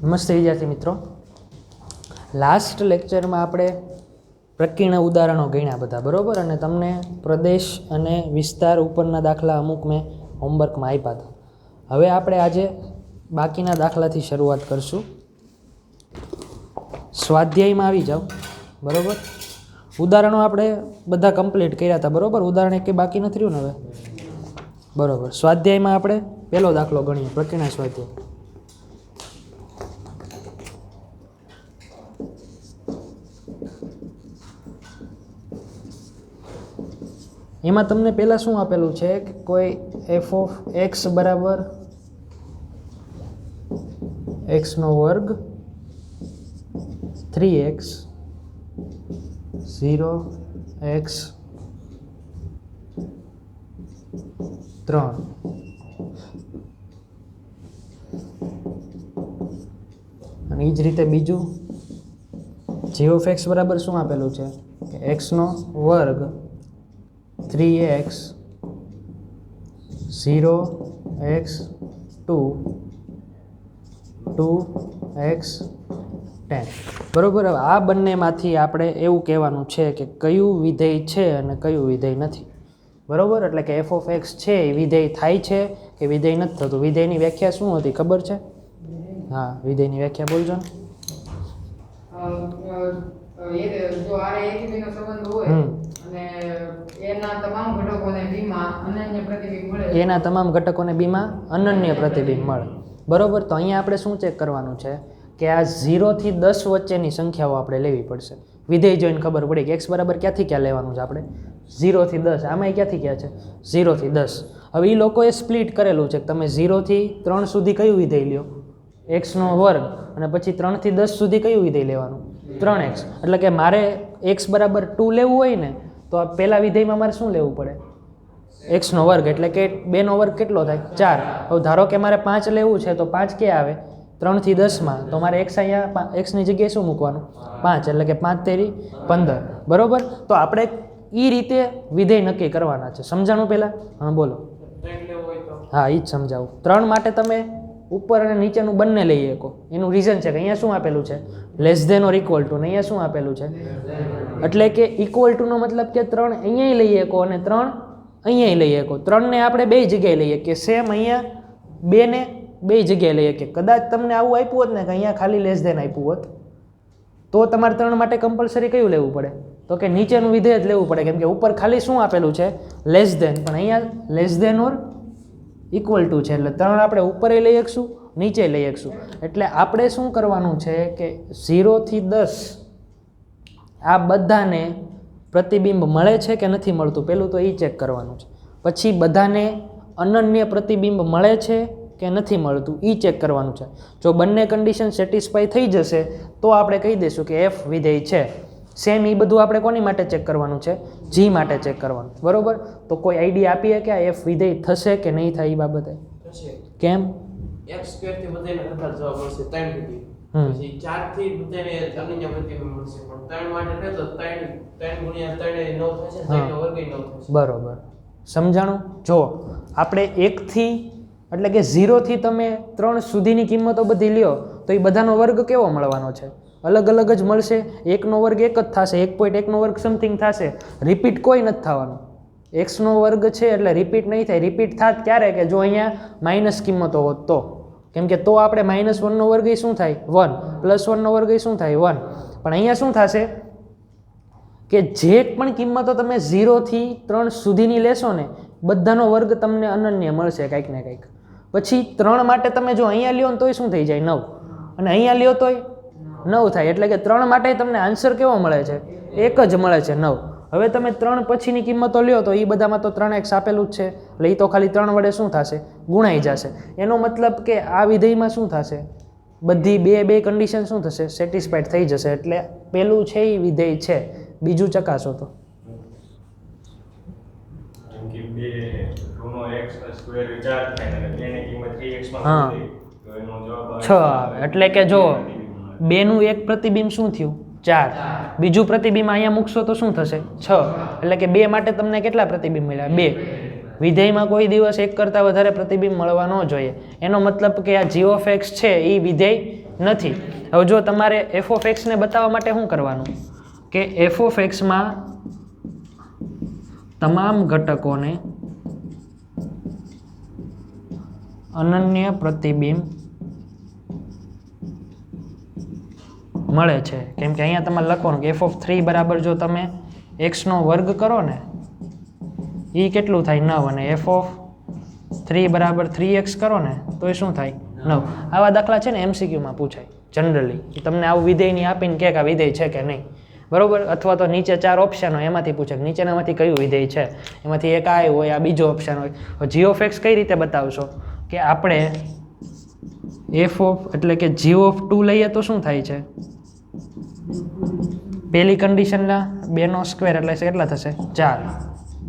નમસ્તે વિદ્યાર્થી મિત્રો, લાસ્ટ લેક્ચરમાં આપણે પ્રકીર્ણ ઉદાહરણો ગણ્યા બધા બરાબર, અને તમને પ્રદેશ અને વિસ્તાર ઉપરના દાખલા અમુક મેં હોમવર્કમાં આપ્યા હતા. હવે આપણે આજે બાકીના દાખલાથી શરૂઆત કરશું. સ્વાધ્યાયમાં આવી જાઓ બરાબર. ઉદાહરણો આપણે બધા કમ્પ્લીટ કર્યા હતા બરાબર. ઉદાહરણ એક બાકી નથી રહ્યું ને હવે બરાબર. સ્વાધ્યાયમાં આપણે પહેલો દાખલો ગણીએ, પ્રકીર્ણ સ્વાધ્યાય. એમાં તમને પહેલાં શું આપેલું છે કે કોઈ એફ ઓફ એક્સ બરાબર એક્સનો વર્ગ 3x 0x 3 અને એ જ રીતે બીજું જી ઓફ એક્સ બરાબર શું આપેલું છે કે એક્સનો વર્ગ 3x 0x 2 2x 10 બરાબર. હવે આ બંનેમાંથી આપણે એવું કહેવાનું છે કે કયું વિધેય છે અને કયું વિધેય નથી બરાબર. એટલે કે એફ ઓફ એક્સ છે એ વિધેય થાય છે કે વિધેય નથી થતું. વિધેયની વ્યાખ્યા શું હતી ખબર છે? હા, વિધેયની વ્યાખ્યા બોલજો ને. જો આરે એકબીજાનો સંબંધ હોય અને એના તમામ ઘટકોને બીમાં અનન્ય પ્રતિબિંબ મળે, એના તમામ ઘટકોને બીમાં અનન્ય પ્રતિબિંબ મળે બરાબર. તો અહીંયા આપણે શું ચેક કરવાનું છે કે આ 0 થી 10 વચ્ચેની સંખ્યાઓ આપણે લેવી પડશે. વિધેય જોઈને ખબર પડી કે એક્સ બરાબર ક્યાંથી ક્યાં લેવાનું છે આપણે? 0 થી 10. આમાં ક્યાંથી ક્યાં છે? 0 થી 10. હવે એ લોકોએ સ્પ્લિટ કરેલું છે કે તમે 0 થી 3 સુધી કયું વિધેય લ્યો? એક્સનો વર્ગ. અને પછી 3 થી 10 સુધી કયું વિધેય લેવાનું? 3x. એટલે કે મારે x બરાબર 2 લેવું હોય ને તો આ પહેલા વિધેયમાં મારે શું લેવું પડે? એક્સનો વર્ગ. એટલે કે 2 નો વર્ગ કેટલો થાય? 4. હવે ધારો કે મારે 5 લેવું છે તો 5 ક્યાં આવે? 3 થી 10માં. તો મારે x અહીંયા એક્સની જગ્યાએ શું મૂકવાનું? 5. એટલે કે 5 તેરી 15 બરાબર. તો આપણે એ રીતે વિધેય નક્કી કરવાના છે. સમજાણું પહેલાં? હા બોલો. હા, એ જ સમજાવું. 3 માટે તમે ઉપર અને નીચેનું બંને લઈ શકો. એનું રીઝન છે કે અહીંયા શું આપેલું છે? Less than or equal to. ને અહીંયા શું આપેલું છે? એટલે કે ઇક્વલ ટુનો મતલબ કે 3 અહીંયાય લઈ શકો અને 3 અહીંયાય લઈ શકો. 3 ને આપણે બે જગ્યાએ લઈએ કે સેમ અહીંયા 2 ને બે જગ્યાએ લઈએ કે કદાચ તમને આવું આપ્યું હોત ને કે અહીંયા ખાલી લેસ ધેન આપ્યું હોત તો તમારે 3 માટે કમ્પલસરી કયું લેવું પડે? તો કે નીચેનું વિધેય જ લેવું પડે, કેમ કે ઉપર ખાલી શું આપેલું છે? Less than. પણ અહીંયા less than or equal to છે એટલે 3 આપણે ઉપરે લઈ શકશું, નીચે લઈ શકશું. એટલે આપણે શું કરવાનું છે કે 0 થી 10 આ બધાને પ્રતિબિંબ મળે છે કે નથી મળતું પહેલું તો એ ચેક કરવાનું છે. પછી બધાને અનન્ય પ્રતિબિંબ મળે છે કે નથી મળતું એ ચેક કરવાનું છે. જો બંને કન્ડિશન સેટિસ્ફાઈ થઈ જશે તો આપણે કહી દઈશું કે એફ વિધેય છે. સેમ એ બધું આપણે કોની માટે ચેક કરવાનું છે? જી માટે ચેક કરવાનું બરાબર. તો કોઈ આઈડિયા આપીએ કે આ એફ વિધેય થશે કે નહીં થાય એ બાબતે? કેમ? x² થી બધાને સરખા જવાબ મળશે 3 સુધી. પછી 4 થી બધાને અનન્ય પ્રતિબિંબ મળશે. પણ 3 માટે તો 3 ગુણ્યા 3 એ 9 થશે, 3 નો વર્ગ એ 9 થશે. બરોબર. સમજાણું? જો આપણે 1 થી એટલે કે 0 થી તમે 3 સુધીની કિંમતો બધી લ્યો તો એ બધાનો વર્ગ કેવો મળવાનો છે? અલગ અલગ જ મળશે. 1 નો વર્ગ 1 જ થશે, 1.1 નો વર્ગ સમથિંગ થશે. રિપીટ કોઈ નથી થવાનું. એક્સનો વર્ગ છે એટલે રિપીટ નહીં થાય. રિપીટ થાત ક્યારે? કે જો અહીંયા માઇનસ કિંમતો હોત તો. કેમ કે તો આપણે -1 નો વર્ગ એ શું થાય? 1. +1 નો વર્ગ એ શું થાય? 1. પણ અહીંયા શું થશે કે જે પણ કિંમતો તમે 0 થી 3 સુધીની લેશો ને બધાનો વર્ગ તમને અનન્ય મળશે કંઈક ને કંઈક. પછી 3 માટે તમે જો અહીંયા લ્યો ને તોય શું થઈ જાય? 9. અને અહીંયા લ્યો તોય 9 થાય. એટલે કે 3 માટે તમને આન્સર કેવો મળે છે? એક જ મળે છે, 9. હવે તમે 3 પછીની કિંમતો લ્યો તો એ બધામાં તો 3x આપેલું જ છે એટલે એ તો ખાલી 3 વડે શું થશે? ગુણાઈ જશે. એનો મતલબ કે આ વિધેયમાં શું થશે? બધી બે કન્ડિશન શું થશે? સેટિસ્ફાઈડ થઈ જશે. એટલે પેલું છે એ વિધેય છે. બીજું ચકાસો તો. હા, 6 આવે. એટલે કે જો 2 નું એક પ્રતિબિંબ શું થયું? 4. બીજું પ્રતિબિંબ અહીંયા મૂકશો તો શું થશે? 6. એટલે કે 2 માટે તમને કેટલા પ્રતિબિંબ મળ્યા? 2. વિધેયમાં કોઈ દિવસ એક કરતાં વધારે પ્રતિબિંબ મળવા ન જોઈએ. એનો મતલબ કે આ g(x) છે એ વિધેય નથી. હવે જો તમારે એફ ઓફ એક્સને બતાવવા માટે શું કરવાનું કે એફ ઓફ એક્સમાં તમામ ઘટકોને અનન્ય પ્રતિબિંબ મળે છે. કેમ કે અહીંયા તમારે લખવાનું કે એફ ઓફ 3 બરાબર જો તમે એક્સનો વર્ગ કરો ને એ કેટલું થાય 9 અને એફ ઓફ 3 બરાબર 3x કરો ને તો એ શું થાય 9. આવા દાખલા છે ને એમસીક્યુમાં પૂછાય જનરલી. તમને આવું વિધેયની આપીને કે આ વિધેય છે કે નહીં, બરોબર. અથવા તો નીચે 4 ઓપ્શન હોય એમાંથી પૂછે કે નીચેનામાંથી કયું વિધેય છે, એમાંથી એક આ હોય આ બીજો ઓપ્શન હોય. જી ઓફ એક્સ કઈ રીતે બતાવશો કે આપણે એફ ઓફ એટલે કે જી ઓફ 2 લઈએ તો શું થાય છે, પહેલી કન્ડિશનના 2નો સ્ક્વેર એટલે કેટલા થશે 4.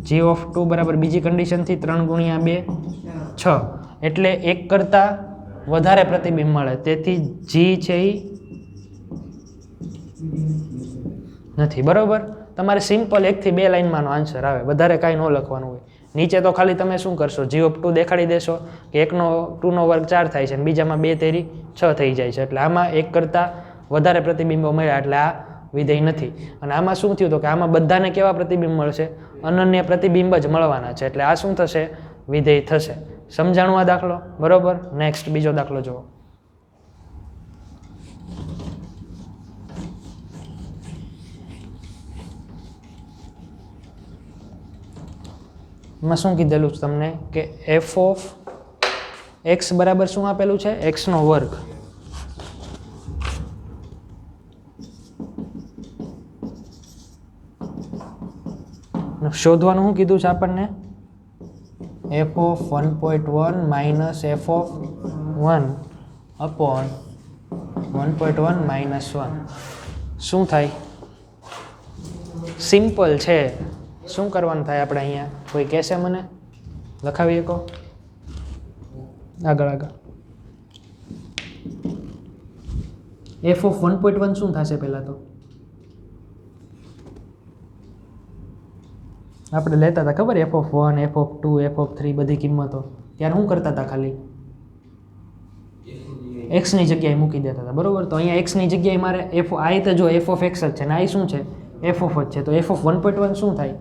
જી ઓફ 2 બરાબર બીજી કન્ડિશનથી 3 ગુણ્યા 2 6 એટલે 1 કરતાં વધારે પ્રતિબિંબ મળે. તેથી જી છે એ નથી, બરોબર. તમારે સિમ્પલ 1 થી 2 લાઇનમાંનો આન્સર આવે, વધારે કાંઈ ન લખવાનું હોય. નીચે તો ખાલી તમે શું કરશો જી ઓફ 2 દેખાડી દેશો કે 2 નો વર્ગ 4 થાય છે અને બીજામાં 2 તેરી 6 થઈ જાય છે. એટલે આમાં 1 કરતાં વધારે પ્રતિબિંબો મળ્યા એટલે આ વિધેય નથી. અને આમાં શું થયું તો કે આમાં બધાને કેવા પ્રતિબિંબ મળશે, અનન્ય પ્રતિબિંબ જ મળવાના છે. એટલે આ શું થશે, વિધેય થશે. સમજાણું આ દાખલો, બરોબર. નેક્સ્ટ બીજો દાખલો જુઓ. એમાં શું કીધેલું છે તમને કે એફ ઓફ એક્સ બરાબર શું આપેલું છે, એક્સનો વર્ગ. શોધવાનું શું કીધું છે આપણને, F of 1.1 minus F of 1 upon 1.1 minus 1 શું થાય, સિમ્પલ છે. શું કરવાનું થાય આપણે અહીંયા, કોઈ કહેશે મને, લખાવી શકો આગળ આગળ. એફ ઓફ 1.1 શું થશે પહેલાં તો આપણે લેતા હતા ખબર, F of 1 F of 2 F of 3 બધી કિંમતો ત્યારે શું કરતા હતા, ખાલી એક્સની જગ્યાએ મૂકી દેતા હતા, બરોબર. તો અહીંયા એક્સની જગ્યાએ મારે એફ આ તો જો એફ ઓફ એક્સ જ છે ને આ શું છે એફ ઓફ જ છે. તો એફ ઓફ 1.1 શું થાય,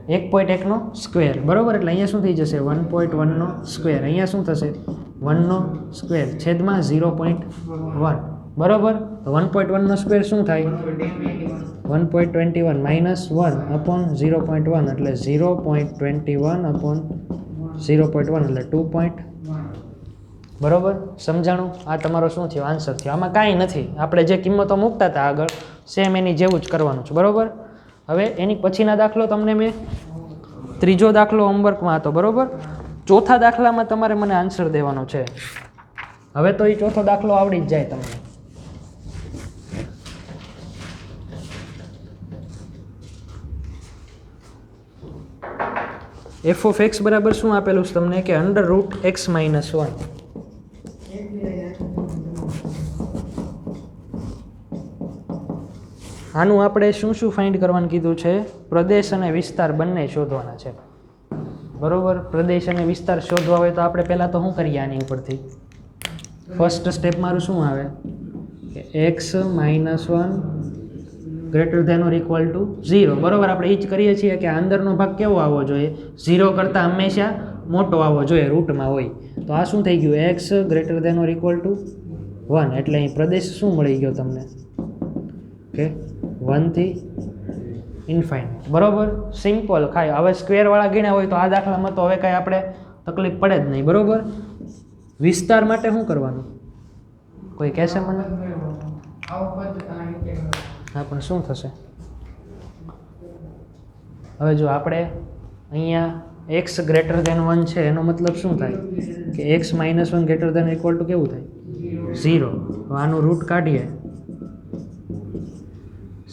1.1 નો સ્ક્વેર, બરોબર. એટલે અહીંયા શું થઈ જશે 1.1 નો સ્ક્વેર, અહીંયા શું થશે 1 નો સ્ક્વેર છેદમાં 0.1, બરોબર. તો 1.1 નો સ્ક્વેર શું થાય 1.21 માઇનસ 1 અપોન 0.1 એટલે 0.21 અપોન 0.1 એટલે 2. બરોબર. સમજાણું. આ તમારો શું થયો, આન્સર થયો. આમાં કાંઈ નથી, આપણે જે કિંમતો મૂકતા હતા આગળ સેમ એની જેવું જ કરવાનું છે, બરોબર. હવે એની પછીના દાખલો તમને મેં ત્રીજો દાખલો હોમવર્કમાં હતો, બરોબર. ચોથા દાખલામાં તમારે મને આન્સર દેવાનો છે. હવે તો એ ચોથો દાખલો આવડી જ જાય તમને. એફ ઓફ એક્સ બરાબર શું આપેલું છે તમને કે અંડર રૂટ એક્સ માઇનસ 1. આનું આપણે શું શું ફાઇન્ડ કરવાનું કીધું છે, પ્રદેશ અને વિસ્તાર બંને શોધવાના છે, બરોબર. પ્રદેશ અને વિસ્તાર શોધવા હોય તો આપણે પહેલાં તો શું કરીએ, આની ઉપરથી ફર્સ્ટ સ્ટેપ મારું શું આવે કે x minus 1 greater than or equal to 0, બરોબર. આપણે એ જ કરીએ છીએ કે અંદરનો ભાગ કેવો આવવો જોઈએ, 0 કરતાં હંમેશા મોટો આવવો જોઈએ, રૂટમાં હોય. તો આ શું થઈ ગયું, x greater than or equal to 1 એટલે અહીં પ્રદેશ શું મળી ગયો તમને કે 1 થી ઇન્ફાઇનાઇટ, બરોબર. સિમ્પલ ખાય. હવે સ્ક્વેરવાળા ગણ્યા હોય તો આ દાખલામાં તો હવે કાંઈ આપણે તકલીફ પડે જ નહીં, બરોબર. વિસ્તાર માટે શું કરવાનું, કોઈ કહેશે મને, હા પણ શું થશે, હવે જો આપણે અહીંયા એક્સ ગ્રેટર ધેન 1 છે એનો મતલબ શું થાય કે x minus 1 greater than equal to કેવું થાય 0. આનું રૂટ કાઢીએ,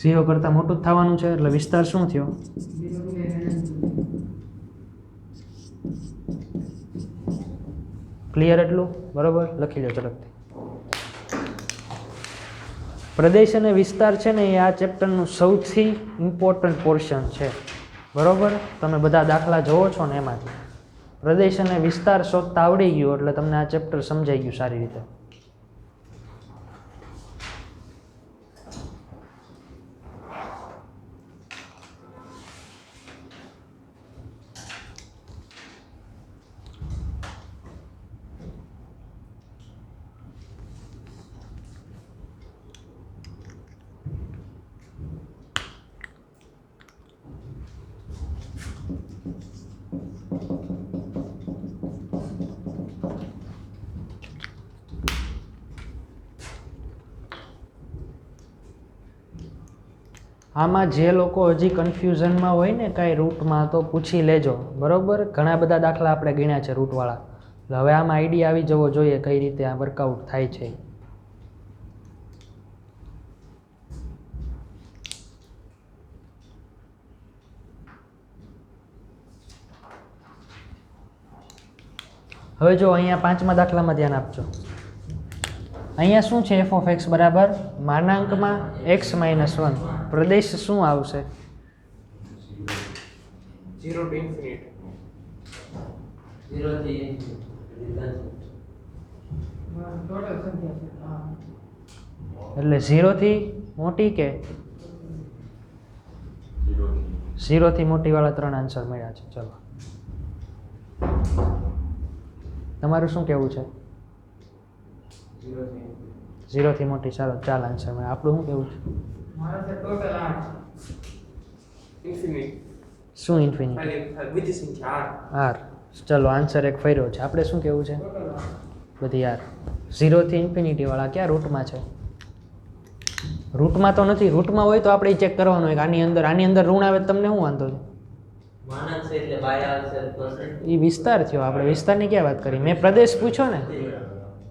0 કરતાં મોટું જ થવાનું છે એટલે વિસ્તાર શું થયો, ક્લિયર એટલું, બરોબર. લખી લો ઝડપથી. પ્રદેશ અને વિસ્તાર છે ને એ આ ચેપ્ટરનું સૌથી ઇમ્પોર્ટન્ટ પોર્શન છે, બરોબર. તમે બધા દાખલા જોવો છો ને એમાંથી પ્રદેશ અને વિસ્તાર શોધતા આવડી ગયું એટલે તમને આ ચેપ્ટર સમજાઈ ગયું સારી રીતે. આમાં જે લોકો હજી કન્ફ્યુઝનમાં હોય ને કાંઈ રૂટમાં તો પૂછી લેજો, બરાબર. ઘણા બધા દાખલા આપણે ગણ્યા છે રૂટવાળા, એટલે હવે આમાં આઈડિયા આવી જવો જોઈએ કઈ રીતે આ વર્કઆઉટ થાય છે. હવે જો અહીંયા 5મા દાખલામાં ધ્યાન આપજો. અહીંયા શું છે? f of x બરાબર માનાંકમાં x - 1. પ્રદેશ શું આવશે? 0 to infinity. 0 થી ટોટલ સંખ્યા છે. હા. એટલે 0 થી મોટી કે 0 થી મોટી વાળા 3 આન્સર મળ્યા છે. ચલો તમારું શું કહેવું છે? 0 થી મોટી. ચાલો 4 આન્સર મળે. આપણું શું કહેવું છે? મારે છે ટોટલ 8. Infinity. શું ઇન્ફિનિટી? ખાલી વિધિ સંખ્યા આર. ચલો આન્સર એક ફર્યો છે. આપણે શું કહેવું છે? ટોટલ 8. બધી આર. 0 થી ઇન્ફિનિટી વાળા ક્યાં રૂટમાં છે? રૂટમાં તો નથી. રૂટમાં હોય તો આપણે ચેક કરવાનું હોય કે આની અંદર ઋણ આવે તો તમને શું વાંધો છે? માનક છે એટલે બાય આવશે પ્લસ એ વિસ્તાર થયો. આપણે વિસ્તારની ક્યાં વાત કરી? મેં પ્રદેશ પૂછ્યો ને.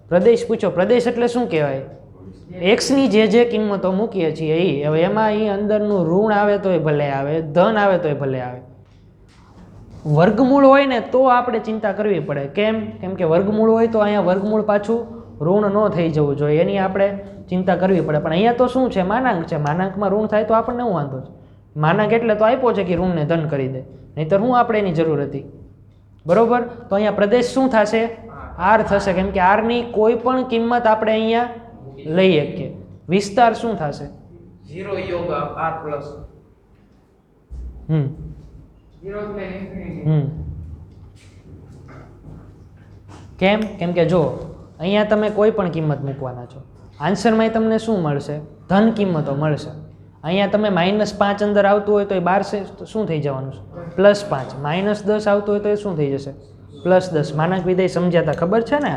પ્રદેશ પૂછો. પ્રદેશ એટલે શું કહેવાય? એક્સની જે કિંમતો મૂકીએ છીએ એ. હવે એમાં એ અંદરનું ઋણ આવે તોય ભલે આવે, ધન આવે તોય ભલે આવે. વર્ગમૂળ હોય ને તો આપણે ચિંતા કરવી પડે. કેમ કે વર્ગમૂળ હોય તો અહીંયા વર્ગમૂળ પાછું ઋણ ન થઈ જવું જોઈએ, એની આપણે ચિંતા કરવી પડે. પણ અહીંયા તો શું છે? માનાંક છે. માનાંકમાં ઋણ થાય તો આપણને શું વાંધો છે? માનાંક એટલે તો આપ્યો છે કે ઋણને ધન કરી દે, નહીંતર શું આપણે એની જરૂર હતી? બરોબર. તો અહીંયા પ્રદેશ શું થશે? આર થશે. કેમ કે આરની કોઈ પણ કિંમત આપણે અહીંયા લઈ શકીએ. વિસ્તાર શું થશે? 0 યોગ r plus. 0 થી ઇન્ફિનિટી. કેમ કે જો અહીંયા તમે કોઈ પણ કિંમત મૂકવાના છો, આન્સરમાં તમને શું મળશે? ધન કિંમતો મળશે. અહીંયા તમે -5 અંદર આવતું હોય તો એ 12 શું થઈ જવાનું છે? +5. -10 આવતું હોય તો એ શું થઈ જશે? +10. માનાંક વિધેય સમજ્યા હતા? ખબર છે ને?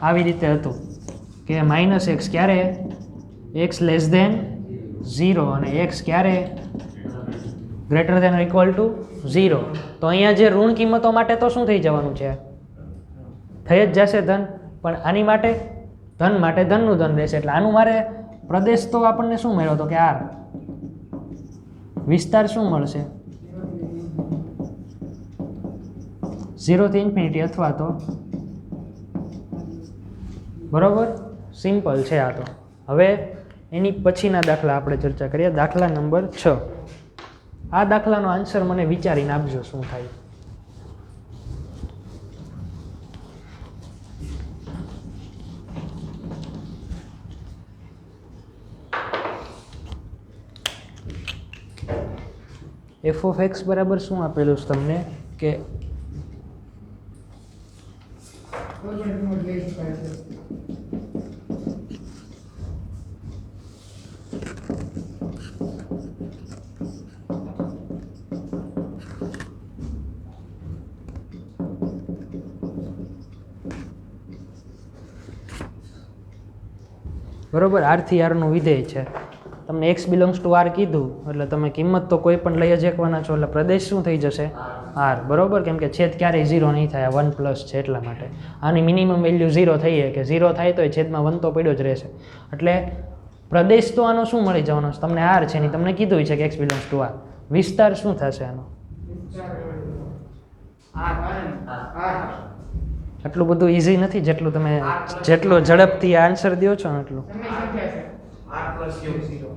આવી રીતે હતું કે -x ક્યારે? x લેસ ધેન 0 અને x ક્યારે ગ્રેટર ધેન ઇક્વલ ટુ 0. તો અહીંયા જે ઋણ કિંમતો માટે તો શું થઈ જવાનું છે? થઈ જ જશે ધન. પણ આની માટે ધન માટે ધનનું ધન રહેશે. એટલે આનું મારે પ્રદેશ તો આપણને શું મળ્યો હતો કે આર. વિસ્તાર શું મળશે? 0 થી ઇન્ફિનિટી અથવા તો બરોબર. સિમ્પલ છે આ તો. હવે એની પછીના દાખલા આપણે ચર્ચા કરીએ. દાખલા નંબર 6. આ દાખલાનો આન્સર મને વિચારીને આપજો શું થાય. f of x બરાબર શું આપેલું છે તમને કે કોઈ પણ કિંમત લઈ શકાય છે. બરોબર. આર થી આરનું વિધેય છે. તમને x બિલોંગ્સ ટુ આર કીધું એટલે તમે કિંમત તો કોઈ પણ લઈ જ શકવાના છો. એટલે પ્રદેશ શું થઈ જશે? આર. બરોબર. કેમ કે છેદ ક્યારેય 0 નહીં થાય, 1 પ્લસ છે એટલા માટે. આની મિનિમમ વેલ્યુ 0 થઈ કે 0 થાય તો છેદમાં 1 તો પડ્યો જ રહેશે. એટલે પ્રદેશ તો આનો શું મળી જવાનો છે? તમને આર છે ને તમને કીધું છે કે x બિલોંગ્સ ટુ આર. વિસ્તાર શું થશે આનો? આટલું બધું ઇઝી નથી જેટલું તમે જેટલો ઝડપથી આન્સર દો છો ને એટલું. સમય સંખ્યા છે. r plus યોગ 0.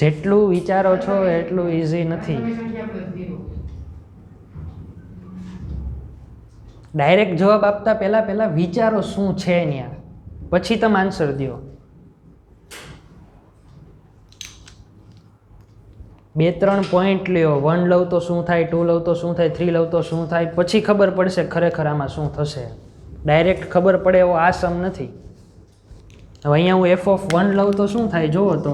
જેટલું વિચારો છો એટલું ઇઝી નથી. સમય સંખ્યા પ્લસ 0. ડાયરેક્ટ જવાબ આપતા પહેલા વિચારો શું છે ત્યાં, પછી તમે આન્સર દો. 2-3 પોઈન્ટ લ્યો. 1 લઉં તો શું થાય, 2 લઉં તો શું થાય, 3 લઉં તો શું થાય, પછી ખબર પડશે ખરેખર આમાં શું થશે. ડાયરેક્ટ ખબર પડે એવો આ સમ નથી. હવે અહીંયા હું f of 1 લઉં તો શું થાય જુઓ તો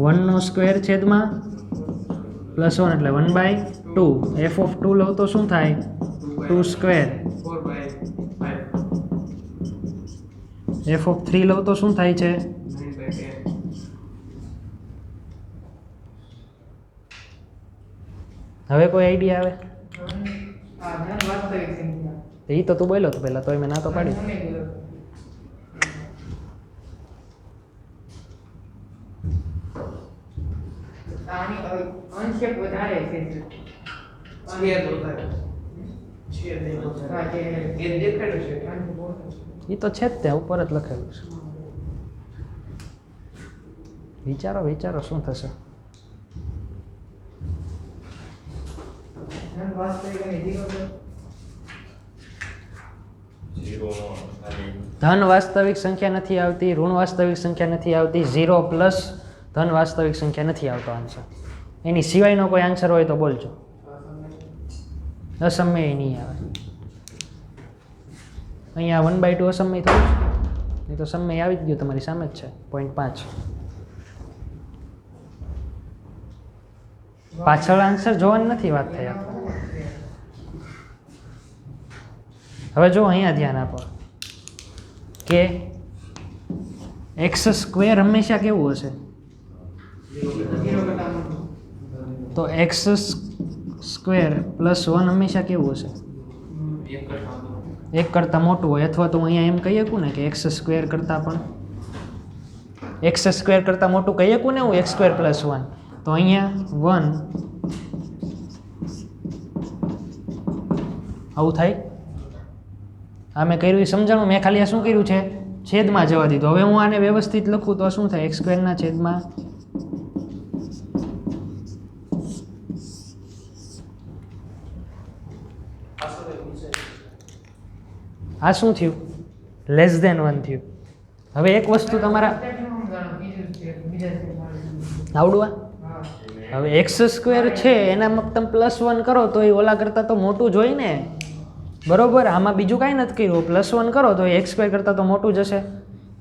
1 સ્ક્વેર છેદમાં +1 એટલે 1/2. f of 2 લઉં તો શું થાય 2 સ્ક્વેર. 4/5. f of 3 લઉં તો શું થાય છે 9/10. હવે કોઈ આઈડિયા આવે? આ ધન વાસ્તવિક સંખ્યા. એ તો તું બોલ્યો તો પહેલાં, તોય મેં ના તો પાડી. હું નહીં બોલ્યો. આની અંશક વધારે છે. છેદ વધારે. છેદ નહીં હા, વધારે. કે એ દેખાડ્યું છે. અંશ ઓછો છે. એ તો છે જ ત્યાં ઉપર જ લખેલું છે. વિચારો વિચારો શું થશે? ધન વાસ્તવિક અને જીરો છે. ધન વાસ્તવિક સંખ્યા નથી આવતી, ઋણ વાસ્તવિક સંખ્યા નથી આવતી, 0 પ્લસ ધન વાસ્તવિક સંખ્યા નથી આવતો આન્સર. એની સિવાયનો કોઈ આન્સર હોય તો બોલજો. અસમય નહીં આવે. અહીંયા 1/2 અસમય થયું છે. નહીં તો સમય આવી જ ગયો, તમારી સામે જ છે. 0.5 પાછળ આન્સર જોવાની નથી વાત થઈ આપણે. હવે જો અહીંયા ધ્યાન આપો કે x² હંમેશા કેવું હશે? જીરો કરતા મોટું. તો x² + 1 હંમેશા કેવું હશે? એક કરતા વધુ. 1 કરતાં મોટું હોય. અથવા તો હું અહીંયા એમ કહી શકું ને કે x² કરતાં પણ x² કરતાં મોટું કહી શકું ને હું x² + 1. તો અહીંયા 1 આવું થાય. આ મેં કર્યું એ સમજાણું. મેં ખાલી આ શું કર્યું છે? છેદમાં જવા દીધું. હવે હું આને વ્યવસ્થિત લખું તો શું થાય? x² ના છેદમાં આ શું થયું છે? આ શું થયું? લેસ ધેન 1 થયું. હવે એક વસ્તુ તમારા બીજું છે બીજા સ્ટેપમાં. આવડવા હા. હવે x² છે એનામાં તમે +1 કરો તો એ ઓલા કરતાં તો મોટું જ હોય ને, બરોબર? આમાં બીજું કાંઈ નથી કર્યું. +1 કરો તો એ x² કરતાં તો મોટું જ હશે.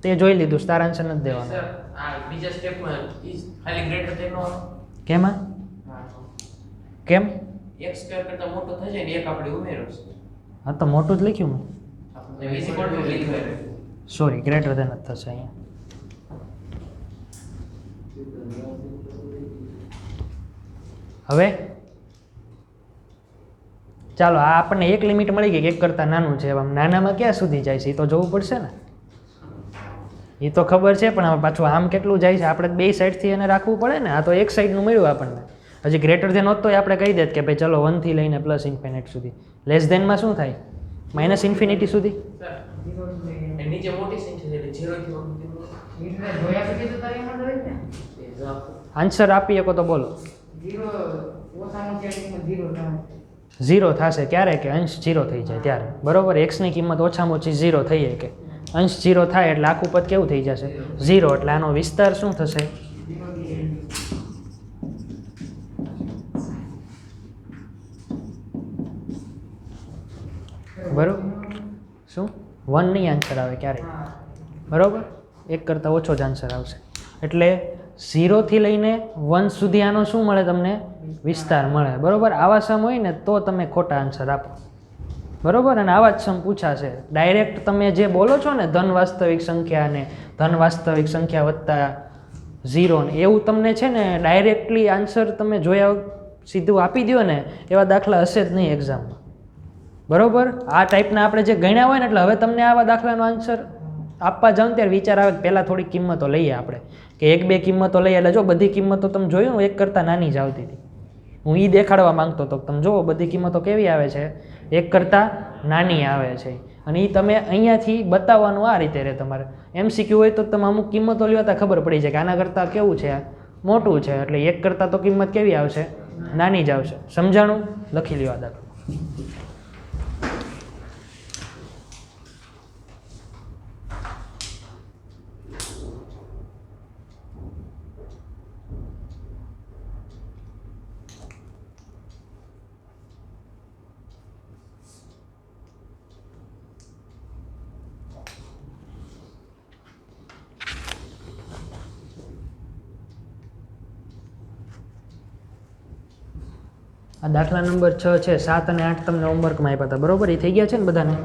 તે જોઈ લીધું. તારા આન્સર નથી દેવાનો. સર આ બીજા સ્ટેપમાં ખાલી ગ્રેટર ધેન નો. કેમાં? કેમ? x² કરતા મોટો થશે ને એક આપણે ઉમેરો છે. હા તો મોટું જ લખ્યું મેં. આપણે ઇઝ ઇક્વલ ટુ લીધું. સોરી, ગ્રેટર ધેન જ થશે અહીંયા. હવે ચાલો, આ આપણને એક લિમિટ મળી ગઈ કે 1 કરતાં નાનું છે. આમ નાનામાં ક્યાં સુધી જાય છે એ તો જોવું પડશે ને. એ તો ખબર છે, પણ હવે પાછું આમ કેટલું જાય છે આપણે બે સાઈડથી એને રાખવું પડે ને. આ તો એક સાઈડનું મળ્યું આપણને. હજી ગ્રેટર ધેન હોત તો આપણે કહી દેત કે ભાઈ ચલો 1 થી લઈને +∞ સુધી. લેસ ધેનમાં શું થાય? -∞ સુધી. સર જીરો છે. એ નીચે મોટી સંખ્યા છે એટલે 0 થી 1 એટલે જોયા પછી તો તારી એમાં જ હોય ને. આન્સર આપી શકો તો બોલો. જીરો ઓછામાં ઓછી કિંમત જીરો થાય. 0 થશે ક્યારે? કે અંશ 0 થઈ જાય ત્યારે, બરોબર? x ની કિંમત ઓછામાં ઓછી 0 થઈ જાય. કે અંશ 0 થાય એટલે આખું પદ કેવું થઈ જશે? 0. એટલે આનો વિસ્તાર શું થશે? જીરો થી બરોબર? શું 1 નહીં આન્સર આવે ક્યારેય, હા. બરોબર? 1 કરતાં ઓછો જ આન્સર આવશે. એટલે 0 થી લઈને 1 સુધી આનો શું મળે તમને? વિસ્તાર મળે, બરોબર? આવા સમ હોય ને તો તમે ખોટા આન્સર આપો, બરોબર? અને આવા જ સમ પૂછાશે. ડાયરેક્ટ તમે જે બોલો છો ને ધન વાસ્તવિક સંખ્યા ને ધન વાસ્તવિક સંખ્યા વત્તા 0 ને એવું તમને છે ને ડાયરેક્ટલી આન્સર તમે જોયા સીધું આપી દો ને એવા દાખલા હશે જ નહીં એક્ઝામમાં, બરોબર? આ ટાઈપના આપણે જે ગણ્યા હોય ને એટલે હવે તમને આવા દાખલાનો આન્સર આપવા જાવ ને ત્યારે વિચાર આવે કે પહેલાં થોડીક કિંમતો લઈએ આપણે, કે 1-2 કિંમતો લઈએ. એટલે જો બધી કિંમતો તમે જોયું 1 કરતાં નાની જ આવતી હતી. હું એ દેખાડવા માંગતો હતો. તમે જુઓ બધી કિંમતો કેવી આવે છે? 1 કરતાં નાની આવે છે. અને એ તમે અહીંયાથી બતાવવાનું આ રીતે રહે. તમારે MCQ હોય તો તમે અમુક કિંમતો લેવા તો ખબર પડી જાય કે આના કરતાં કેવું છે? મોટું છે. એટલે 1 કરતાં તો કિંમત કેવી આવશે? નાની જ આવશે. સમજાણું? લખી લ્યો આ દાખલો. આ દાખલા નંબર 6 છે. 7 અને 8 તમને હોમવર્કમાં આપ્યા હતા, બરોબર? એ થઈ ગયા છે ને બધાને?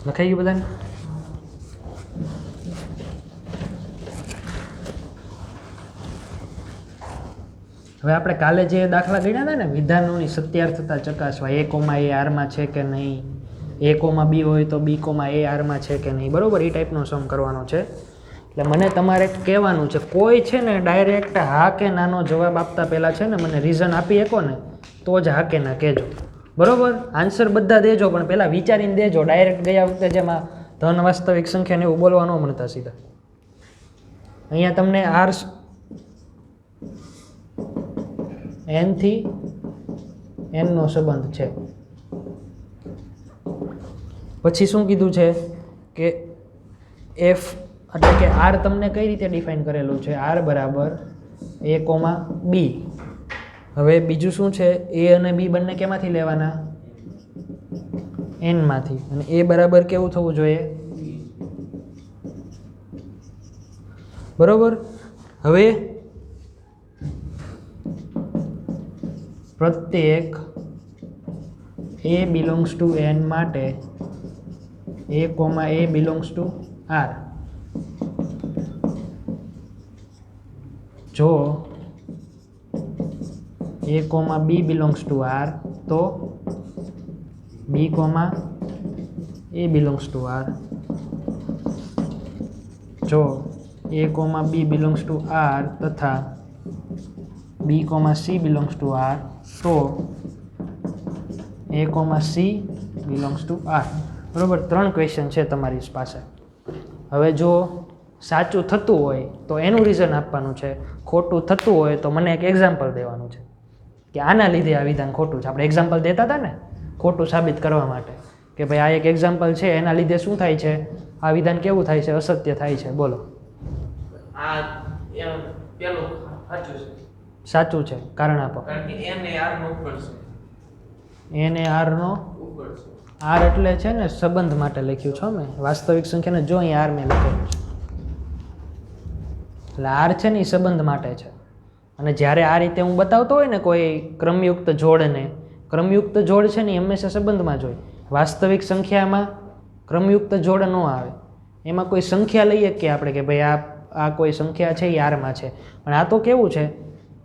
લખાઈ ગયું બધાને? હવે આપણે કાલે જે દાખલા ગણ્યા હતા ને વિધાનોની સત્યાર્થતા ચકાસવા એ કોમા એ આરમાં છે કે નહીં, એ કોમા બી હોય તો બી કોમા એ આરમાં છે કે નહીં, બરાબર? એ ટાઈપનો સમ કરવાનો છે. એટલે મને તમારે કહેવાનું છે કોઈ છે ને ડાયરેક્ટ હા કે નાનો જવાબ આપતા પહેલાં છે ને મને રીઝન આપી શકો ને તો જ હા કે ના કહેજો, બરાબર? આન્સર બધા દેજો પણ પહેલાં વિચારીને દેજો. ડાયરેક્ટ ગયા વખતે જેમાં ધન વાસ્તવિક સંખ્યાને એવું બોલવા ન મળતા સીધા. અહીંયા તમને આર n થી n નો સંબંધ છે. પછી શું કીધું છે કે f એટલે કે r તમને કઈ રીતે ડિફાઇન કરેલું છે? r બરાબર a કોમા b. હવે બીજું શું છે? a અને b બંને કેમાંથી લેવાના? n માંથી. અને a બરાબર કેવું થવું જોઈએ? બરોબર. હવે પ્રત્યેક a બિલોંગ્સ ટુ n માટે a comma a belongs to r. જો a comma b belongs to r તો b comma a belongs to r. જો a comma b belongs to r તથા b comma c belongs to r તો a comma c belongs to r. બરાબર? 3 question છે તમારી પાસે. હવે જો સાચું થતું હોય તો એનું રીઝન આપવાનું છે, ખોટું થતું હોય તો મને એક એક્ઝામ્પલ દેવાનું છે કે આના લીધે આ વિધાન ખોટું છે. આપણે એક્ઝામ્પલ દેતા હતા ને ખોટું સાબિત કરવા માટે કે ભાઈ આ એક એક્ઝામ્પલ છે, એના લીધે શું થાય છે? આ વિધાન કેવું થાય છે? અસત્ય થાય છે. બોલો. આ પેલું સાચું છે. સાચું છે. કારણ આપો. કારણ કે n એ r નો ઉપર છે. n એ r નો ઉપર છે. r એટલે છે ને સંબંધ માટે લખ્યું છે મેં. વાસ્તવિક સંખ્યાને જો અહીં r મેં લખેલું છે એટલે r છે ને એ સંબંધ માટે છે. અને જ્યારે આ રીતે હું બતાવતો હોય ને કોઈ ક્રમયુક્ત જોડને, ક્રમયુક્ત જોડ છે ને એ હંમેશા સંબંધમાં જ હોય. વાસ્તવિક સંખ્યામાં ક્રમયુક્ત જોડ ન આવે. એમાં કોઈ સંખ્યા લઈએ કે આપણે કે ભાઈ આ કોઈ સંખ્યા છે એ આરમાં છે, પણ આ તો કેવું છે?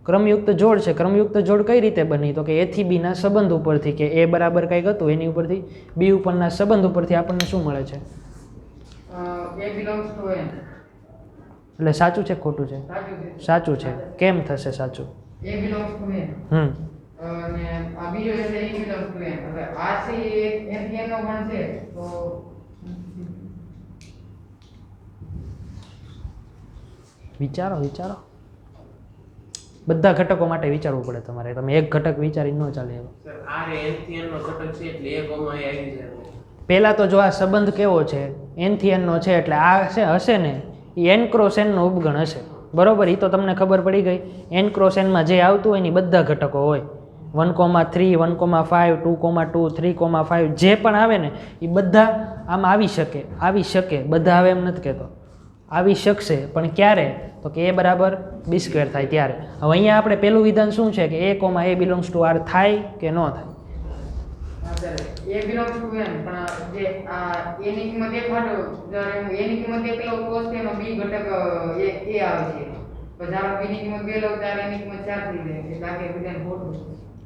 ક્રમયુક્ત જોડ છે. ક્રમયુક્ત જોડ કઈ રીતે બની? તો કે a થી b ના સંબંધ ઉપરથી, કે a બરાબર કંઈક હતું એની ઉપરથી b ઉપરના સંબંધ ઉપરથી આપણને શું મળે છે? a belongs to n. એટલે સાચું છે ખોટું છે? સાચું છે. સાચું છે. કેમ થશે સાચું? a belongs to n. અને આ બીજો એટલે e belongs to n. હવે આ છે એ n થી n નો ગણ છે તો વિચારો વિચારો. બધા ઘટકો માટે વિચારવું પડે તમારે. તમે એક ઘટક વિચારી ન ચાલે એવો. સર r એ n થી n નો ઘટક છે એટલે a કોમા a આવી જાય. પહેલાં તો જો આ સંબંધ કેવો છે? n થી n નો છે એટલે આ છે હશે ને એ n ક્રોસ n નો ઉપગણ હશે. બરોબર? એ તો તમને ખબર પડી ગઈ. n ક્રોસ n માં જે આવતું હોય એની બધા ઘટકો હોય. 1,3, 1,5, 2,2, 3,5 જે પણ આવે ને એ બધા આમ આવી શકે. બધા આવે એમ નથી કહેતો, આવી શકશે. પણ ક્યારે? તો કે a બરાબર b² થાય ત્યારે. હવે અહીંયા આપણે પહેલું વિધાન શું છે કે a comma a belongs to r થાય કે ન થાય? a belongs to n. પણ જે આ a ની કિંમત 1 માટે જ્યારે હું a ની કિંમત 1 લઉં તો જ તેનો b ઘટક a આવે છે. પણ જ્યારે b ની કિંમત 2 લઉં ત્યારે એની કિંમત 4 થઈ જાય. એટલે આ કે વિધાન ખોટું છે.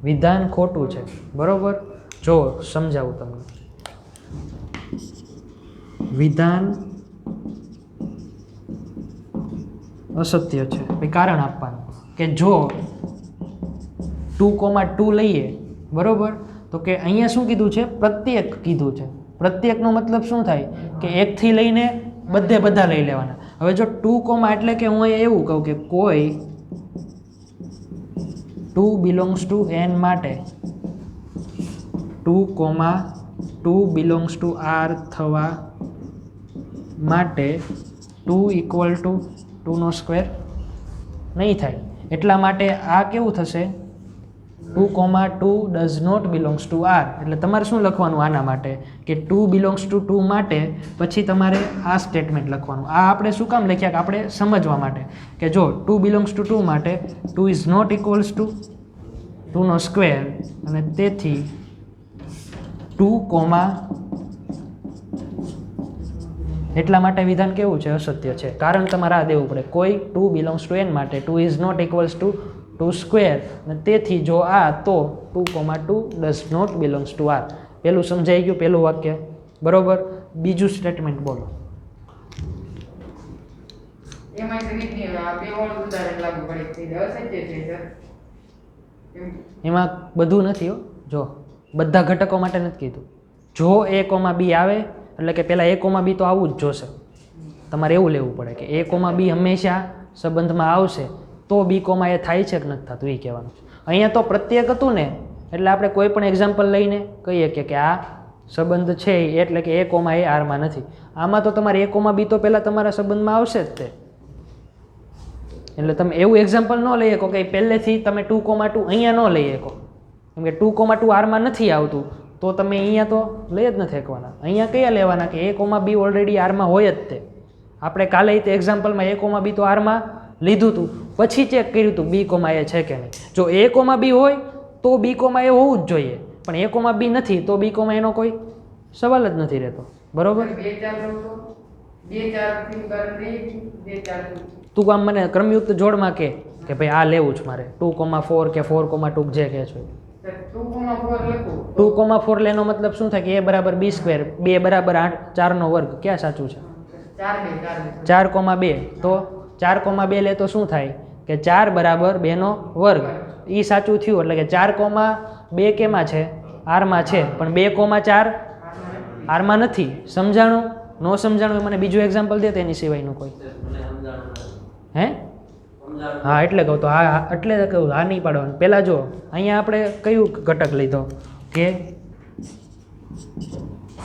વિધાન ખોટું છે. બરોબર? જો સમજાવું તમને. વિધાન અસત્ય છે. ભાઈ કારણ આપવાનું કે જો 2,2 લઈએ, બરોબર, તો કે અહીંયા શું કીધું છે? પ્રત્યેક કીધું છે. પ્રત્યેકનો મતલબ શું થાય? કે 1 થી લઈને બધા લઈ લેવાના. હવે જો 2, એટલે કે હું અહીંયા એવું કહું કે કોઈ 2 બિલોંગ્સ ટુ n માટે 2,2 બિલોંગ્સ ટુ r થવા માટે 2 = 2² નહીં થાય. એટલા માટે આ કેવું થશે? 2,2 does not belongs to r. એટલે તમારે શું લખવાનું આના માટે? કે 2 બિલોંગ્સ ટુ 2 માટે પછી તમારે આ સ્ટેટમેન્ટ લખવાનું. આ આપણે શું કામ લખ્યા? કે આપણે સમજવા માટે કે જો 2 બિલોંગ્સ ટુ 2 માટે 2 ઇઝ નોટ ઇક્વલ્સ ટુ 2² અને તેથી 2,2 એટલા માટે વિધાન કેવું છે? અસત્ય છે. કારણ તમારે આ દેવું પડે, કોઈ 2 બિલોંગ્સ ટુ n માટે 2 is not equals to 2 square, અને તેથી જો આ તો 2,2 does not belongs to R. પેલું સમજાઈ ગયું, પેલું વાક્ય બરોબર. બીજું સ્ટેટમેન્ટ બોલો. એમાં રીતની આ બે વાળું ઉદાહરણ લાગુ પડે છે અસત્ય છે સર. એમાં બધું નથી હો, જો બધા ઘટકો માટે નથી કીધું. જો a, b આવે એટલે કે પહેલાં a, b તો આવવું જ જોશે. તમારે એવું લેવું પડે કે a, b હંમેશા સંબંધમાં આવશે તો b, એ થાય છે કે નથી થતું એ કહેવાનું છે. અહીંયા તો પ્રત્યેક હતું ને એટલે આપણે કોઈ પણ એક્ઝામ્પલ લઈને કહીએ કે આ સંબંધ છે એટલે કે a, a આરમાં નથી. આમાં તો તમારે a, b તો પહેલાં તમારા સંબંધમાં આવશે જ તે. એટલે તમે એવું એક્ઝામ્પલ ન લઈ શકો કે પહેલેથી તમે 2,2 અહીંયા ન લઈ શકો, કેમ કે 2,2 આરમાં નથી આવતું તો તમે અહીંયા તો લઈ જ નથી શકવાના. અહીંયા કયા લેવાના કે a, b ઓલરેડી આરમાં હોય જ તે. આપણે કાલે તે એક્ઝામ્પલમાં a, b તો આરમાં લીધું હતું, પછી ચેક કર્યું હતું b, a છે કે નહીં. જો a, b હોય તો b, a હોવું જ જોઈએ, પણ a, b નથી તો b, એનો કોઈ સવાલ જ નથી રહેતો. બરોબર. 2 4 લો તો 2 4 થી ઉદાહરણ લઈએ 2 4 તું આમ મને ક્રમયુક્ત જોડમાં કે ભાઈ આ લેવું જ મારે 2,4 કે 4,2 જે કહે છે. 2,4 લખો 2,4 લેનો મતલબ શું થાય કે a બરાબર b સ્ક્વેર, 2 બરાબર 8, 4નો વર્ગ. ક્યાં સાચું છે? 4,2. તો 4,2 લે તો શું થાય કે 4 બરાબર 2નો વર્ગ. એ સાચું થયું. એટલે કે 4,2 કેમાં છે? આરમાં છે, પણ 2,4 આરમાં નથી. સમજાણું? ન સમજાણું એ મને બીજું એક્ઝામ્પલ દે તેની સિવાયનું કોઈ. હે? હા, એટલે કહું તો હા, એટલે કહું હા નહીં પાડવાનું. પહેલાં જો અહીંયા આપણે કયું ઘટક લીધો કે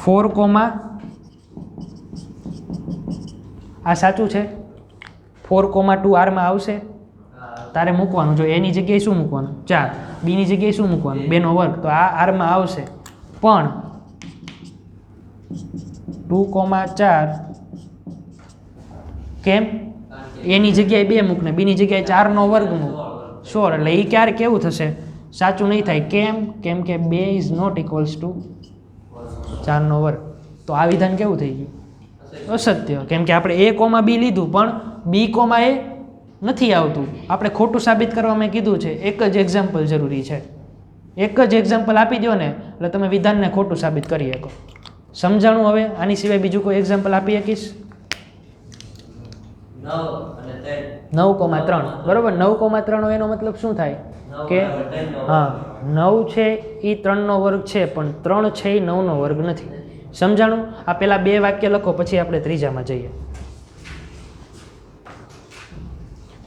4, આ સાચું છે? 4,2 આરમાં આવશે તારે મૂકવાનું. જો એની જગ્યાએ શું મૂકવાનું? 4. બીની જગ્યાએ શું મૂકવાનું? 2નો વર્ગ. તો આ આરમાં આવશે, પણ 2,4 કેમ? એની જગ્યાએ 2 મૂક ને બીની જગ્યાએ 4નો વર્ગ મૂક. શ્યોર. એટલે એ ક્યારે કેવું થશે? સાચું નહીં થાય. કેમ કે 2 ઇઝ નોટ ઇક્વલ્સ ટુ 4નો વર્ગ. તો આ વિધાન કેવું થઈ ગયું? અસત્ય. કેમ કે આપણે a, b લીધું પણ b, a નથી આવતું. આપણે ખોટું સાબિત કરવામાં કીધું છે, એક જ એક્ઝામ્પલ જરૂરી છે. એક જ એક્ઝામ્પલ આપી દો ને એટલે તમે વિધાનને ખોટું સાબિત કરી શકો. સમજાણું? હવે આની સિવાય બીજું કોઈ એક્ઝામ્પલ આપી શકીશ? 9,3 બરોબર. 9,3 હોય એનો મતલબ શું થાય કે હા 9 છે એ 3નો વર્ગ છે, પણ 3 છે એ 9નો વર્ગ નથી. સમજાણું? આ પેલા 2 વાક્ય લખો પછી આપણે ત્રીજામાં જઈએ.